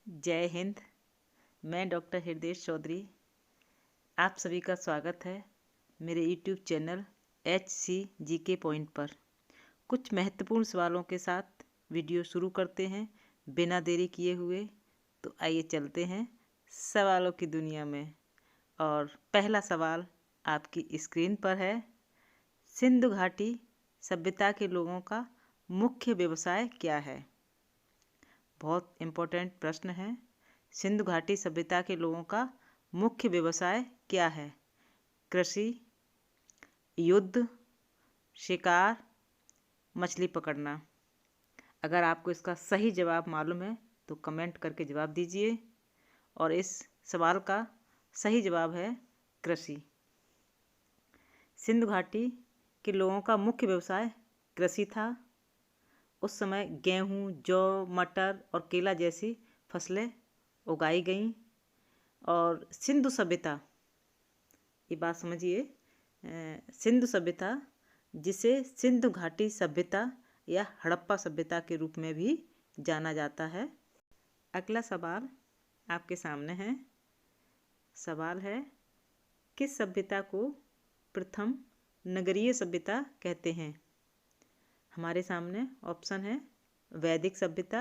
जय हिंद। मैं डॉक्टर हृदय चौधरी, आप सभी का स्वागत है मेरे यूट्यूब चैनल HCGK पॉइंट पर। कुछ महत्वपूर्ण सवालों के साथ वीडियो शुरू करते हैं बिना देरी किए हुए। तो आइए चलते हैं सवालों की दुनिया में। और पहला सवाल आपकी स्क्रीन पर है। सिंधु घाटी सभ्यता के लोगों का मुख्य व्यवसाय क्या है? बहुत इम्पोर्टेंट प्रश्न है। सिंधु घाटी सभ्यता के लोगों का मुख्य व्यवसाय क्या है? कृषि, युद्ध, शिकार, मछली पकड़ना। अगर आपको इसका सही जवाब मालूम है तो कमेंट करके जवाब दीजिए। और इस सवाल का सही जवाब है कृषि। सिंधु घाटी के लोगों का मुख्य व्यवसाय कृषि था। उस समय गेहूँ, जौ, मटर और केला जैसी फसलें उगाई गईं। और सिंधु सभ्यता, ये बात समझिए, सिंधु सभ्यता जिसे सिंधु घाटी सभ्यता या हड़प्पा सभ्यता के रूप में भी जाना जाता है। अगला सवाल आपके सामने है। सवाल है, किस सभ्यता को प्रथम नगरीय सभ्यता कहते हैं? हमारे सामने ऑप्शन है वैदिक सभ्यता,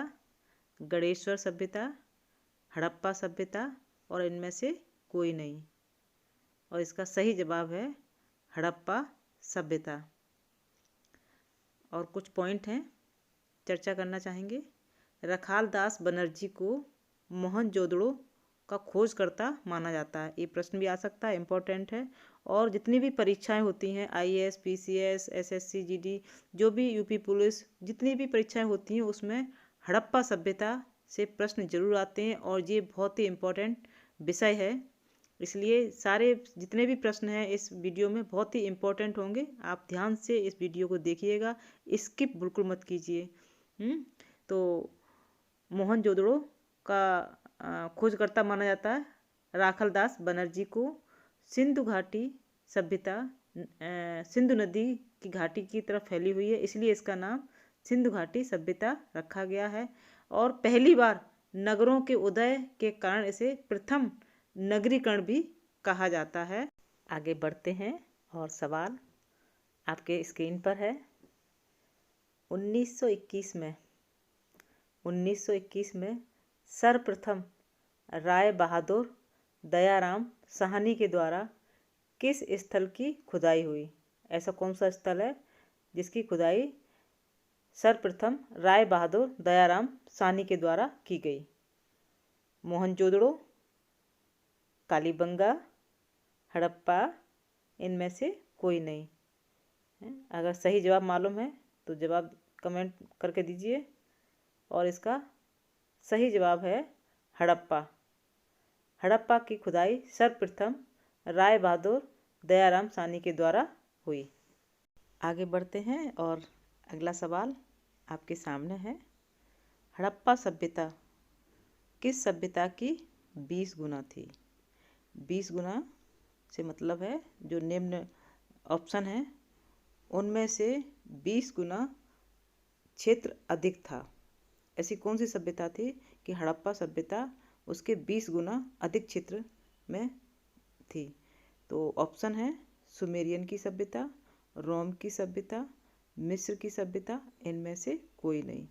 गणेश्वर सभ्यता, हड़प्पा सभ्यता और इनमें से कोई नहीं। और इसका सही जवाब है हड़प्पा सभ्यता। और कुछ पॉइंट हैं, चर्चा करना चाहेंगे। रखाल दास बनर्जी को मोहनजोदड़ो का खोजकर्ता माना जाता है। ये प्रश्न भी आ सकता है, इम्पोर्टेंट है। और जितनी भी परीक्षाएं होती हैं, IAS, PCS, SSC, GD, जो भी UP पुलिस, जितनी भी परीक्षाएं होती हैं उसमें हड़प्पा सभ्यता से प्रश्न जरूर आते हैं। और ये बहुत ही इम्पोर्टेंट विषय है, इसलिए सारे जितने भी प्रश्न हैं इस वीडियो में बहुत ही इम्पोर्टेंट होंगे। आप ध्यान से इस वीडियो को देखिएगा, स्किप बिल्कुल मत कीजिए। तो मोहनजोदड़ो का खोजकर्ता माना जाता है राखाल दास बनर्जी को। सिंधु घाटी सभ्यता सिंधु नदी की घाटी की तरफ फैली हुई है, इसलिए इसका नाम सिंधु घाटी सभ्यता रखा गया है। और पहली बार नगरों के उदय के कारण इसे प्रथम नगरीकरण भी कहा जाता है। आगे बढ़ते हैं और सवाल आपके स्क्रीन पर है। 1921 में सर्वप्रथम राय बहादुर दयाराम साहनी के द्वारा किस स्थल की खुदाई हुई? ऐसा कौन सा स्थल है जिसकी खुदाई सर्वप्रथम राय बहादुर दयाराम साहनी के द्वारा की गई? मोहनजोदड़ो, कालीबंगा, हड़प्पा, इनमें से कोई नहीं है। अगर सही जवाब मालूम है तो जवाब कमेंट करके दीजिए। और इसका सही जवाब है हड़प्पा। हड़प्पा की खुदाई सर्वप्रथम राय बहादुर दयाराम साहनी के द्वारा हुई। आगे बढ़ते हैं और अगला सवाल आपके सामने है। हड़प्पा सभ्यता किस सभ्यता की 20 गुना थी? 20 गुना से मतलब है जो निम्न ऑप्शन है उनमें से 20 गुना क्षेत्र अधिक था। ऐसी कौन सी सभ्यता थी कि हड़प्पा सभ्यता उसके 20 गुना अधिक क्षेत्र में थी? तो ऑप्शन है सुमेरियन की सभ्यता, रोम की सभ्यता, मिस्र की सभ्यता, इनमें से कोई नहीं।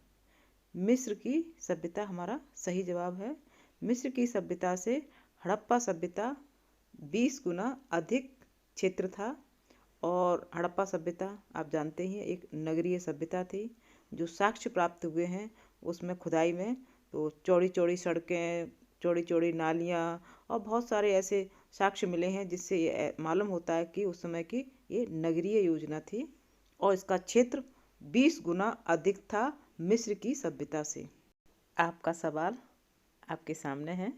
मिस्र की सभ्यता हमारा सही जवाब है। मिस्र की सभ्यता से हड़प्पा सभ्यता 20 गुना अधिक क्षेत्र था। और हड़प्पा सभ्यता आप जानते हैं एक नगरीय सभ्यता थी। जो साक्ष्य प्राप्त हुए हैं उसमें खुदाई में, तो चौड़ी चौड़ी सड़कें, चौड़ी चौड़ी नालियाँ और बहुत सारे ऐसे साक्ष्य मिले हैं जिससे ये मालूम होता है कि उस समय की ये नगरीय योजना थी। और इसका क्षेत्र 20 गुना अधिक था मिस्र की सभ्यता से। आपका सवाल आपके सामने है।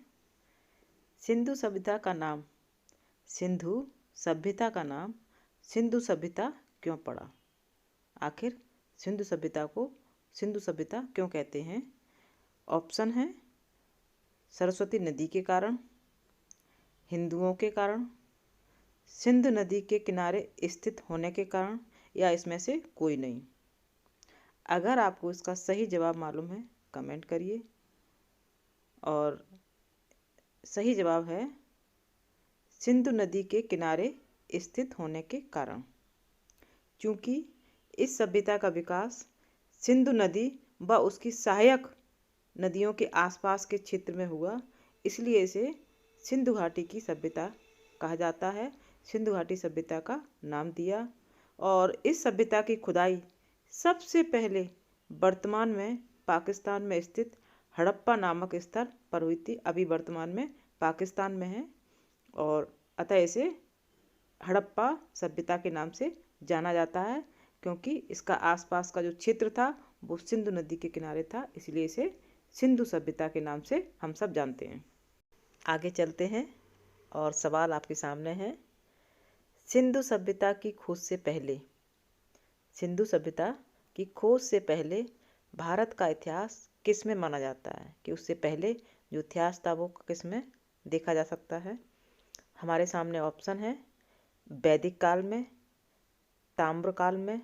सिंधु सभ्यता का नाम सिंधु सभ्यता क्यों पड़ा? आखिर सिंधु सभ्यता को सिंधु सभ्यता क्यों कहते हैं? ऑप्शन है सरस्वती नदी के कारण, हिंदुओं के कारण, सिंधु नदी के किनारे स्थित होने के कारण, या इसमें से कोई नहीं। अगर आपको इसका सही जवाब मालूम है कमेंट करिए। और सही जवाब है सिंधु नदी के किनारे स्थित होने के कारण। क्योंकि इस सभ्यता का विकास सिंधु नदी व उसकी सहायक नदियों के आसपास के क्षेत्र में हुआ, इसलिए इसे सिंधु घाटी की सभ्यता कहा जाता है। सिंधु घाटी सभ्यता का नाम दिया। और इस सभ्यता की खुदाई सबसे पहले वर्तमान में पाकिस्तान में स्थित हड़प्पा नामक स्थल पर हुई थी। अभी वर्तमान में पाकिस्तान में है और अतः इसे हड़प्पा सभ्यता के नाम से जाना जाता है, क्योंकि इसका आसपास का जो क्षेत्र था वो सिंधु नदी के किनारे था, इसलिए इसे सिंधु सभ्यता के नाम से हम सब जानते हैं। आगे चलते हैं और सवाल आपके सामने है। सिंधु सभ्यता की खोज से पहले, सिंधु सभ्यता की खोज से पहले भारत का इतिहास किस में माना जाता है, कि उससे पहले जो इतिहास था वो किस में देखा जा सकता है। हमारे सामने ऑप्शन है वैदिक काल में, ताम्र काल में,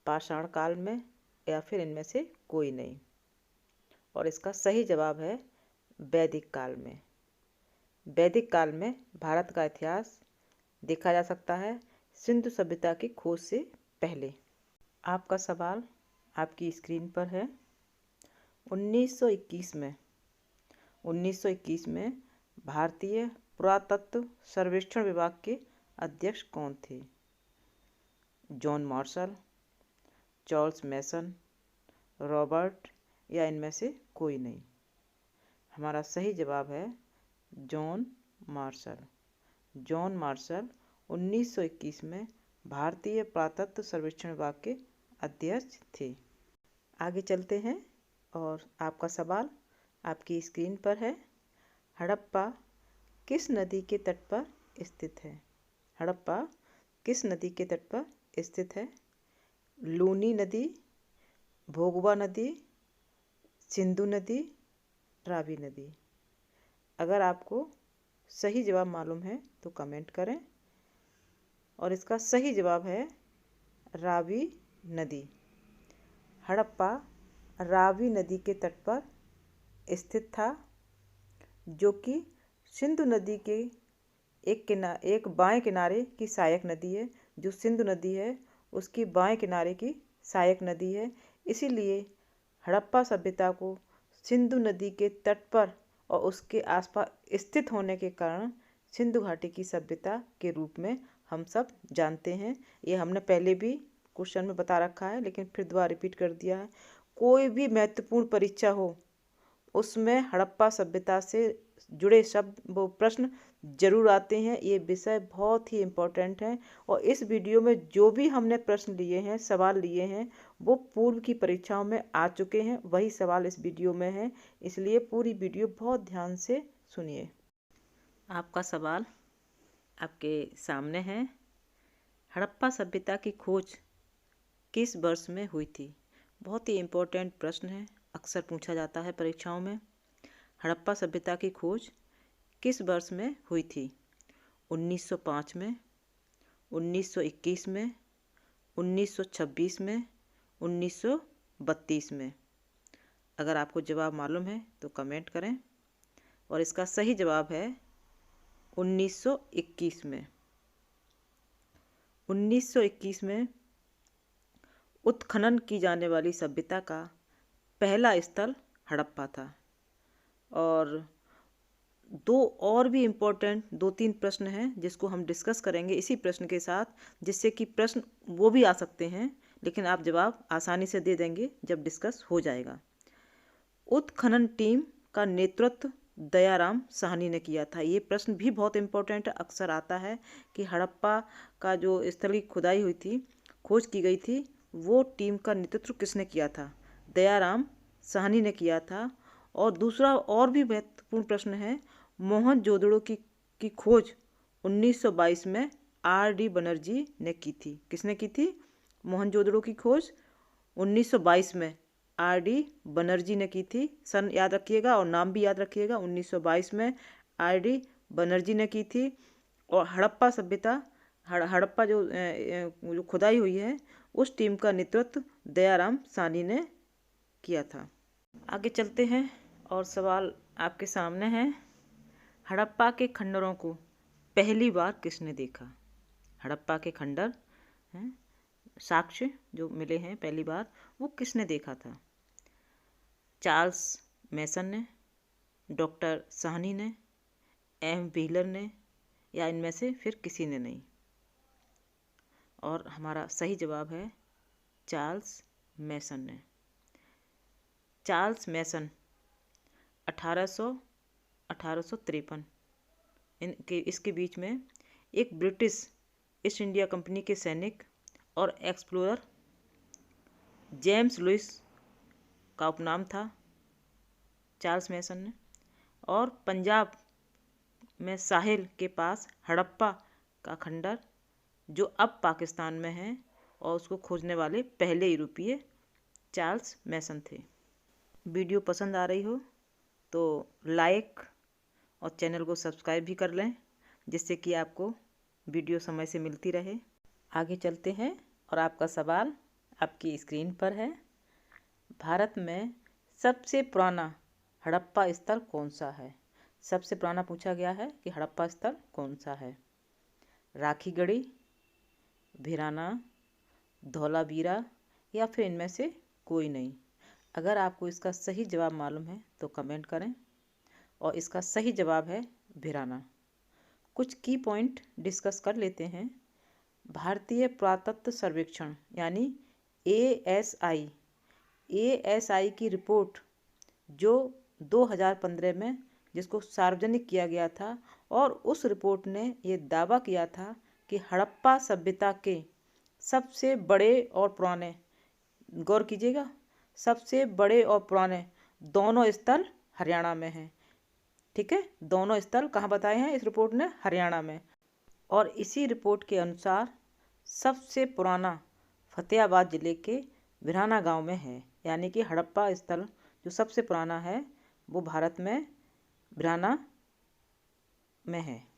पाषाण काल में, या फिर इनमें से कोई नहीं। और इसका सही जवाब है वैदिक काल में। वैदिक काल में भारत का इतिहास देखा जा सकता है सिंधु सभ्यता की खोज से पहले। आपका सवाल आपकी स्क्रीन पर है। 1921 में भारतीय पुरातत्व सर्वेक्षण विभाग के अध्यक्ष कौन थे? जॉन मार्शल, चार्ल्स मैसन, रॉबर्ट, या इनमें से कोई नहीं। हमारा सही जवाब है जॉन मार्शल। जॉन मार्शल 1921 में भारतीय पुरातत्व सर्वेक्षण विभाग के अध्यक्ष थे। आगे चलते हैं और आपका सवाल आपकी स्क्रीन पर है। हड़प्पा किस नदी के तट पर स्थित है? हड़प्पा किस नदी के तट पर स्थित है? लूनी नदी, भोगवा नदी, सिंधु नदी, रावी नदी। अगर आपको सही जवाब मालूम है तो कमेंट करें। और इसका सही जवाब है रावी नदी। हड़प्पा रावी नदी के तट पर स्थित था, जो कि सिंधु नदी के एक बाएं किनारे की सहायक नदी है। जो सिंधु नदी है उसकी बाएं किनारे की सहायक नदी है। इसीलिए हड़प्पा सभ्यता को सिंधु नदी के तट पर और उसके आसपास स्थित होने के कारण सिंधु घाटी की सभ्यता के रूप में हम सब जानते हैं। ये हमने पहले भी क्वेश्चन में बता रखा है, लेकिन फिर दोबारा रिपीट कर दिया है। कोई भी महत्वपूर्ण परीक्षा हो उसमें हड़प्पा सभ्यता से जुड़े शब्द वो प्रश्न जरूर आते हैं। ये विषय बहुत ही इम्पोर्टेंट है और इस वीडियो में जो भी हमने प्रश्न लिए हैं, सवाल लिए हैं, वो पूर्व की परीक्षाओं में आ चुके हैं। वही सवाल इस वीडियो में है, इसलिए पूरी वीडियो बहुत ध्यान से सुनिए। आपका सवाल आपके सामने है। हड़प्पा सभ्यता की खोज किस वर्ष में हुई थी? बहुत ही इम्पोर्टेंट प्रश्न है, अक्सर पूछा जाता है परीक्षाओं में। हड़प्पा सभ्यता की खोज किस वर्ष में हुई थी? 1905 में, 1921 में, 1926 में, 1932 में। अगर आपको जवाब मालूम है तो कमेंट करें। और इसका सही जवाब है 1921 में। 1921 में उत्खनन की जाने वाली सभ्यता का पहला स्थल हड़प्पा था। और दो और भी इम्पोर्टेंट 2-3 प्रश्न हैं जिसको हम डिस्कस करेंगे इसी प्रश्न के साथ, जिससे कि प्रश्न वो भी आ सकते हैं, लेकिन आप जवाब आसानी से दे देंगे जब डिस्कस हो जाएगा। उत्खनन टीम का नेतृत्व दयाराम साहनी ने किया था। ये प्रश्न भी बहुत इम्पोर्टेंट है, अक्सर आता है कि हड़प्पा का जो स्थल की खुदाई हुई थी, खोज की गई थी, वो टीम का नेतृत्व किसने किया था? दयाराम साहनी ने किया था। और दूसरा और भी महत्वपूर्ण प्रश्न है, मोहनजोदड़ो की खोज 1922 में R.D. बनर्जी ने की थी। किसने की थी? मोहनजोदड़ो की खोज 1922 में R.D. बनर्जी ने की थी। सन याद रखिएगा और नाम भी याद रखिएगा। 1922 में R.D. बनर्जी ने की थी। और हड़प्पा सभ्यता हड़प्पा जो खुदाई हुई है उस टीम का नेतृत्व दयाराम साहनी ने किया था। आगे चलते हैं और सवाल आपके सामने है हड़प्पा के खंडरों को पहली बार किसने देखा। हड़प्पा के खंडर हैं, साक्ष्य जो मिले हैं पहली बार, वो किसने देखा था। चार्ल्स मैसन ने, डॉक्टर साहनी ने, एम व्हीलर ने, या इनमें से फिर किसी ने नहीं। और हमारा सही जवाब है चार्ल्स मैसन ने। चार्ल्स मैसन 1853 इसके बीच में एक ब्रिटिश ईस्ट इंडिया कंपनी के सैनिक और एक्सप्लोरर जेम्स लुइस का उपनाम था चार्ल्स मैसन ने। और पंजाब में साहिल के पास हड़प्पा का खंडर जो अब पाकिस्तान में है, और उसको खोजने वाले पहले यूरोपीय चार्ल्स मैसन थे। वीडियो पसंद आ रही हो तो लाइक और चैनल को सब्सक्राइब भी कर लें, जिससे कि आपको वीडियो समय से मिलती रहे। आगे चलते हैं और आपका सवाल आपकी स्क्रीन पर है। भारत में सबसे पुराना हड़प्पा स्थल कौन सा है। सबसे पुराना पूछा गया है कि हड़प्पा स्थल कौन सा है। राखीगढ़ी, भिराना, धौलावीरा, या फिर इनमें से कोई नहीं। अगर आपको इसका सही जवाब मालूम है तो कमेंट करें, और इसका सही जवाब है भिराना। कुछ की पॉइंट डिस्कस कर लेते हैं। भारतीय पुरातत्व सर्वेक्षण यानी ASI की रिपोर्ट जो 2015 में जिसको सार्वजनिक किया गया था, और उस रिपोर्ट ने ये दावा किया था कि हड़प्पा सभ्यता के सबसे बड़े और पुराने, गौर कीजिएगा, सबसे बड़े और पुराने दोनों स्थल हरियाणा में हैं। ठीक है, दोनों स्थल कहाँ बताए हैं इस रिपोर्ट ने, हरियाणा में। और इसी रिपोर्ट के अनुसार सबसे पुराना फतेहाबाद जिले के भिराना गांव में है, यानी कि हड़प्पा स्थल जो सबसे पुराना है वो भारत में भिराना में है।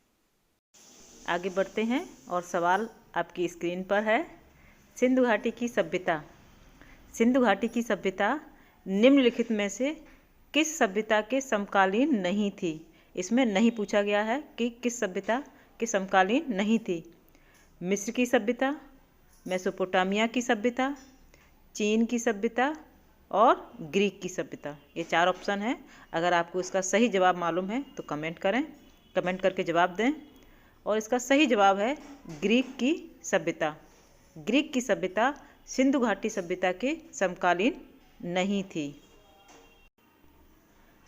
आगे बढ़ते हैं और सवाल आपकी स्क्रीन पर है। सिंधु घाटी की सभ्यता। सिंधु घाटी की सभ्यता निम्नलिखित में से किस सभ्यता के समकालीन नहीं थी। इसमें नहीं पूछा गया है कि किस सभ्यता के समकालीन नहीं थी। मिस्र की सभ्यता, मेसोपोटामिया की सभ्यता, चीन की सभ्यता और ग्रीक की सभ्यता। ये 4 ऑप्शन हैं। अगर आपको इसका सही जवाब मालूम है तो कमेंट करें, कमेंट करके जवाब दें। और इसका सही जवाब है ग्रीक की सभ्यता। ग्रीक की सभ्यता सिंधु घाटी सभ्यता के समकालीन नहीं थी।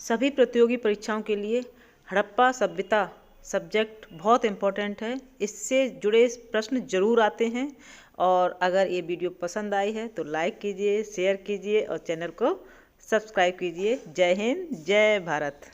सभी प्रतियोगी परीक्षाओं के लिए हड़प्पा सभ्यता सब्जेक्ट बहुत इम्पोर्टेंट है। इससे जुड़े प्रश्न जरूर आते हैं। और अगर ये वीडियो पसंद आई है तो लाइक कीजिए, शेयर कीजिए और चैनल को सब्सक्राइब कीजिए। जय हिंद, जय भारत।